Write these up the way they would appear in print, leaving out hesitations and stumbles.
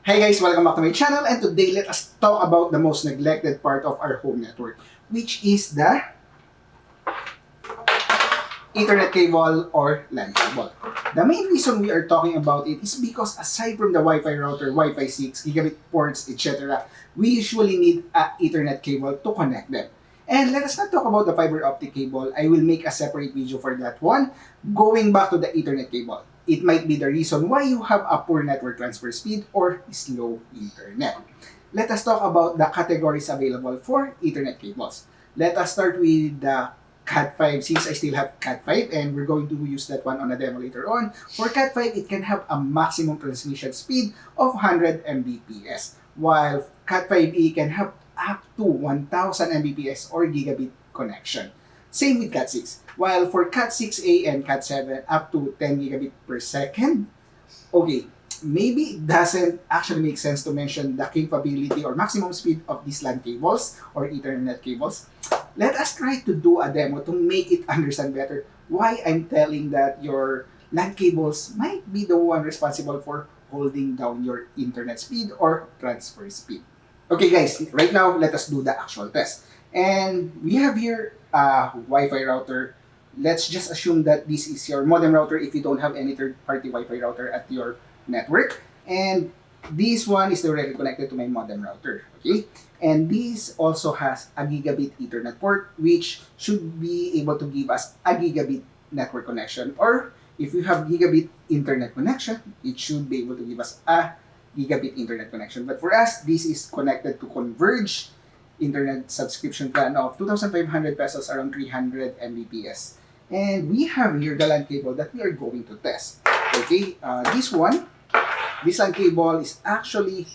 Hey guys, welcome back to my channel, and today let us talk about the most neglected part of our home network, which is the Ethernet cable or LAN cable. The main reason we are talking about it is because aside from the Wi-Fi router, Wi-Fi 6, gigabit ports, etc., we usually need an Ethernet cable to connect them. And let us not talk about the fiber optic cable. I will make a separate video for that one. Going back to the Ethernet cable, it might be the reason why you have a poor network transfer speed or slow internet. Let us talk about the categories available for Ethernet cables. Let us start with the Cat5, since I still have Cat5 and we're going to use that one on a demo later on. For Cat5, it can have a maximum transmission speed of 100 Mbps, while Cat5e can have up to 1000 Mbps or gigabit connection. Same with Cat6. While for Cat6a and Cat7, up to 10 gigabit per second. Okay, maybe it doesn't actually make sense to mention the capability or maximum speed of these LAN cables or Ethernet cables. Let us try to do a demo to make it understand better why I'm telling that your LAN cables might be the one responsible for holding down your internet speed or transfer speed. Okay guys, right now let us do the actual test. And we have here a Wi-Fi router. Let's just assume that this is your modem router if you don't have any third-party Wi-Fi router at your network. And this one is directly connected to my modem router, okay? And this also has a gigabit Ethernet port, which should be able to give us a gigabit network connection. Or if you have gigabit internet connection, it should be able to give us a gigabit internet connection. But for us, this is connected to Converge internet subscription plan of 2,500 pesos, around 300 Mbps. And we have here the LAN cable that we are going to test. Okay, this LAN cable is actually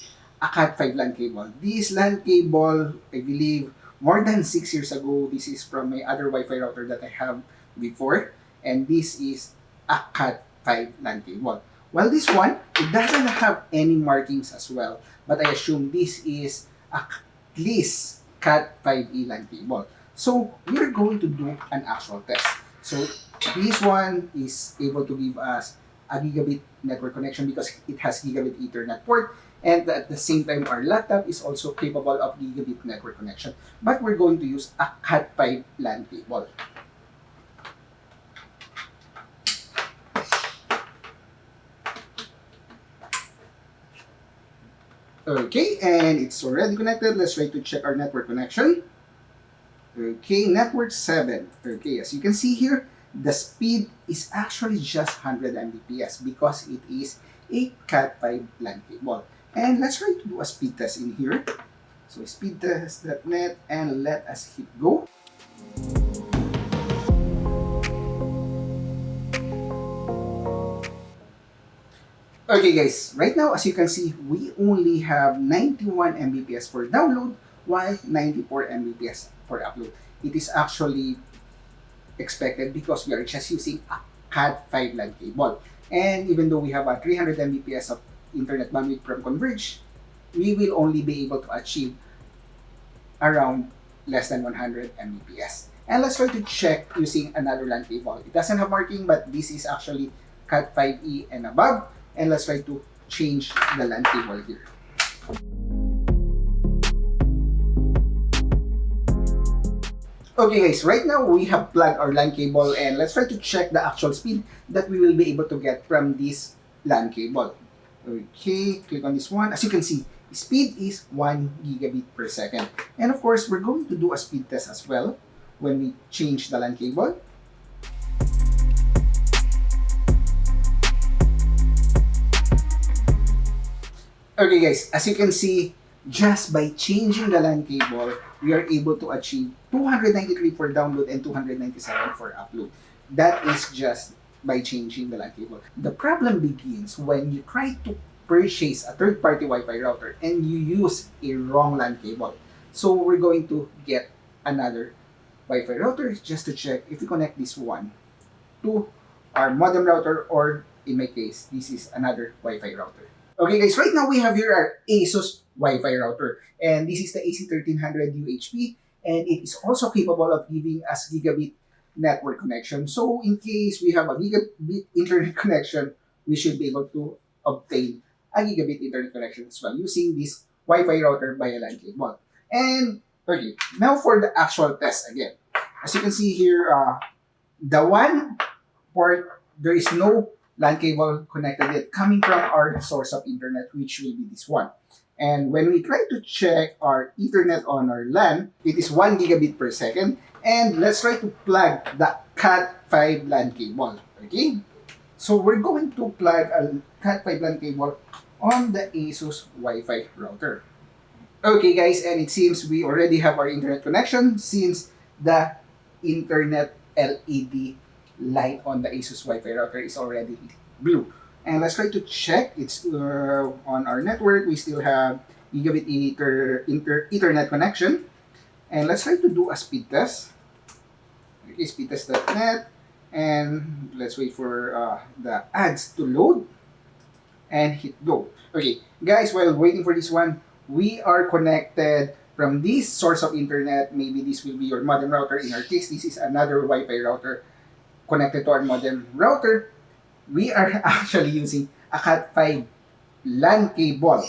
a Cat5 LAN cable. This LAN cable, I believe, more than 6 years ago, this is from my other Wi-Fi router that I have before. And this is a Cat5 LAN cable. While this one, it doesn't have any markings as well. But I assume this is at least Cat5e LAN cable. So we're going to do an actual test. So this one is able to give us a gigabit network connection because it has gigabit Ethernet port, and at the same time our laptop is also capable of gigabit network connection, but we're going to use a Cat5 LAN cable. Okay, and it's already connected. Let's try to check our network connection. Okay, network 7. Okay, as you can see here, the speed is actually just 100 Mbps because it is a Cat5 LAN cable. And let's try to do a speed test in here. So speedtest.net, and let us hit go. Okay guys, right now as you can see, we only have 91 Mbps for download while 94 Mbps for upload. It is actually expected because we are just using a Cat5 LAN cable. And even though we have a 300 Mbps of internet bandwidth from Converge, we will only be able to achieve around less than 100 Mbps. And let's try to check using another LAN cable. It doesn't have marking, but this is actually Cat5e and above. And let's try to change the LAN cable here. Okay guys, right now we have plugged our LAN cable, and let's try to check the actual speed that we will be able to get from this LAN cable. Okay, click on this one. As you can see, speed is 1 gigabit per second. And of course, we're going to do a speed test as well when we change the LAN cable. Okay guys, as you can see, just by changing the LAN cable, we are able to achieve 293 for download and 297 for upload. That is just by changing the LAN cable. The problem begins when you try to purchase a third-party Wi-Fi router and you use a wrong LAN cable. So we're going to get another Wi-Fi router just to check if we connect this one to our modem router, or in my case, this is another Wi-Fi router. Okay guys, right now we have here our ASUS Wi-Fi router, and this is the AC1300 UHP, and it is also capable of giving us gigabit network connection. So in case we have a gigabit internet connection, we should be able to obtain a gigabit internet connection as well using this Wi-Fi router via LAN cable. And okay, now for the actual test again. As you can see here, the one port, there is no LAN cable connected yet coming from our source of internet, which will be this one. And when we try to check our Ethernet on our LAN, it is 1 gigabit per second. And let's try to plug the Cat5 LAN cable. Okay? So we're going to plug a Cat5 LAN cable on the Asus Wi-Fi router. Okay guys, and it seems we already have our internet connection since the internet LED light on the Asus Wi-Fi router is already blue. And let's try to check. It's on our network. We still have gigabit Ethernet connection. And let's try to do a speed test. Okay, speedtest.net. And let's wait for the ads to load. And hit go. Okay, guys, while waiting for this one, we are connected from this source of internet. Maybe this will be your modem router. In our case, this is another Wi-Fi router connected to our modem router. We are actually using a Cat5 LAN cable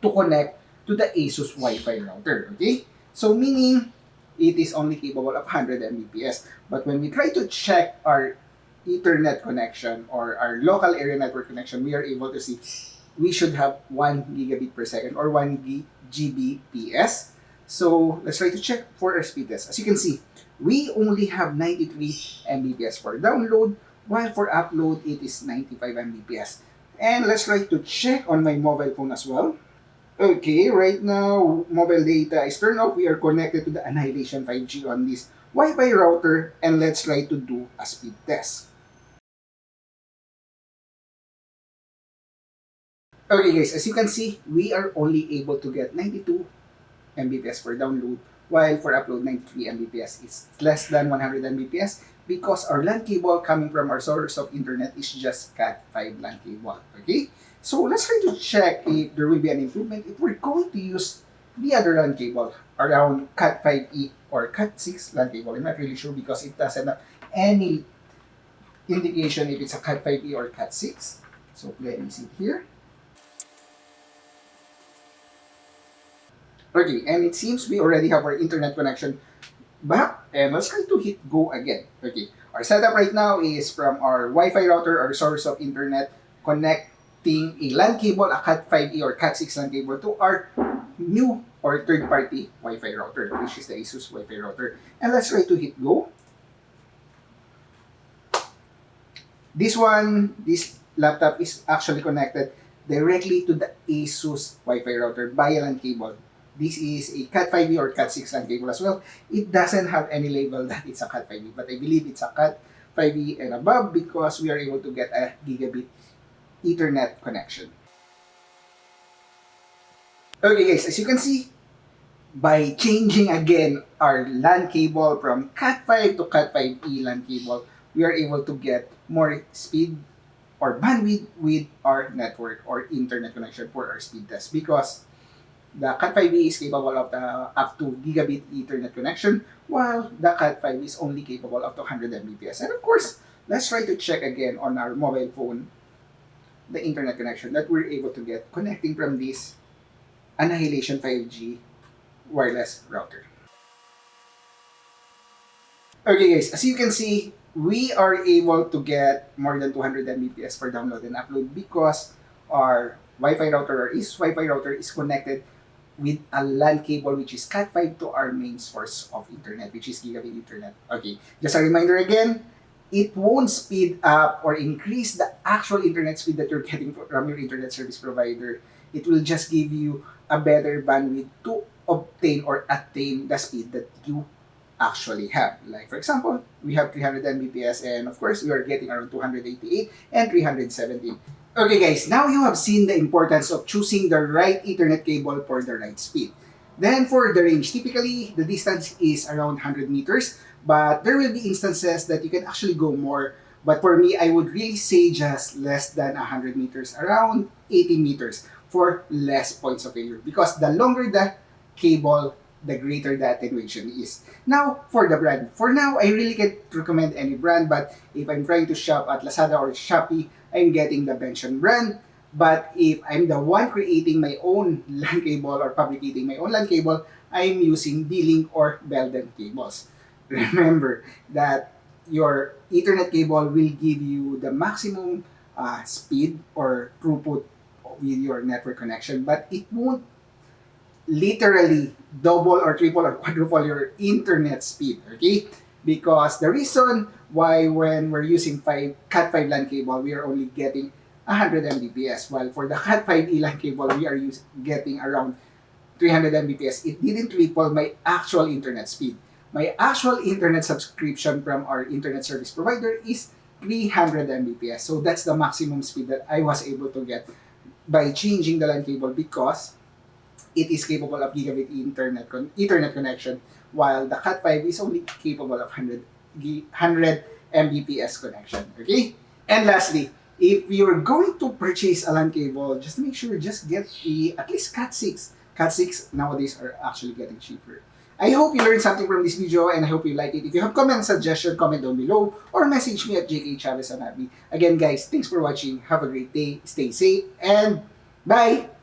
to connect to the Asus Wi-Fi router. Okay? So meaning it is only capable of 100 Mbps. But when we try to check our Ethernet connection or our local area network connection, we are able to see we should have 1 gigabit per second or 1 Gbps. So let's try to check for our speed test. As you can see, we only have 93 Mbps for download, while for upload, it is 95 Mbps. And let's try to check on my mobile phone as well. Okay, right now, mobile data is turned off. We are connected to the Annihilation 5G on this Wi-Fi router, and let's try to do a speed test. Okay guys, as you can see, we are only able to get 92 Mbps for download, while for upload 93 Mbps. It's less than 100 Mbps because our LAN cable coming from our source of internet is just Cat5 LAN cable. Okay? So let's try to check if there will be an improvement if we're going to use the other LAN cable around Cat5e or Cat6 LAN cable. I'm not really sure because it doesn't have any indication if it's a Cat5e or Cat6. So let me see it here. Okay, and it seems we already have our internet connection back, and let's try to hit go again. Okay, our setup right now is from our Wi-Fi router, our source of internet, connecting a LAN cable, a Cat5e or Cat6 LAN cable to our new or third-party Wi-Fi router, which is the Asus Wi-Fi router. And let's try to hit go. This laptop is actually connected directly to the Asus Wi-Fi router via LAN cable. This is a Cat5e or Cat6 LAN cable as well. It doesn't have any label that it's a Cat5e, but I believe it's a Cat5e and above because we are able to get a gigabit Ethernet connection. Okay guys, as you can see, by changing again our LAN cable from Cat5 to Cat5e LAN cable, we are able to get more speed or bandwidth with our network or internet connection for our speed test because the Cat5e is capable of up to gigabit Ethernet connection, while the Cat5 is only capable of 100 Mbps. And of course, let's try to check again on our mobile phone the internet connection that we're able to get connecting from this Annihilation 5G wireless router. Okay guys, as you can see, we are able to get more than 200 Mbps for download and upload because our Wi-Fi router or Asus Wi-Fi router is connected with a LAN cable which is Cat5 to our main source of internet, which is gigabit internet. Okay, just a reminder again, it won't speed up or increase the actual internet speed that you're getting from your internet service provider. It will just give you a better bandwidth to obtain or attain the speed that you actually have. Like for example, we have 300 Mbps and of course we are getting around 288 and 317. Okay guys, now you have seen the importance of choosing the right Ethernet cable for the right speed. Then for the range, typically the distance is around 100 meters, but there will be instances that you can actually go more. But for me, I would really say just less than 100 meters, around 80 meters for less points of failure. Because the longer the cable, the greater the attenuation is. Now, for the brand. For now, I really can't recommend any brand, but if I'm trying to shop at Lazada or Shopee, I'm getting the Benson brand. But if I'm the one creating my own LAN cable or fabricating my own LAN cable, I'm using D-Link or Belden cables. Remember that your Ethernet cable will give you the maximum speed or throughput with your network connection, but it won't literally double or triple or quadruple your internet speed, okay? Because the reason why when we're using Cat5 LAN cable, we are only getting 100 Mbps, while for the Cat5 ELAN cable, we are getting around 300 Mbps. It didn't triple my actual internet speed. My actual internet subscription from our internet service provider is 300 Mbps. So that's the maximum speed that I was able to get by changing the LAN cable because it is capable of gigabit Ethernet connection, while the Cat5 is only capable of 100 Mbps connection. Okay? And lastly, if you're going to purchase a LAN cable, just make sure just get at least Cat6. Cat6 nowadays are actually getting cheaper. I hope you learned something from this video and I hope you like it. If you have comment suggestion, comment down below or message me at JK Chavez on FB. Again guys, thanks for watching. Have a great day. Stay safe and bye!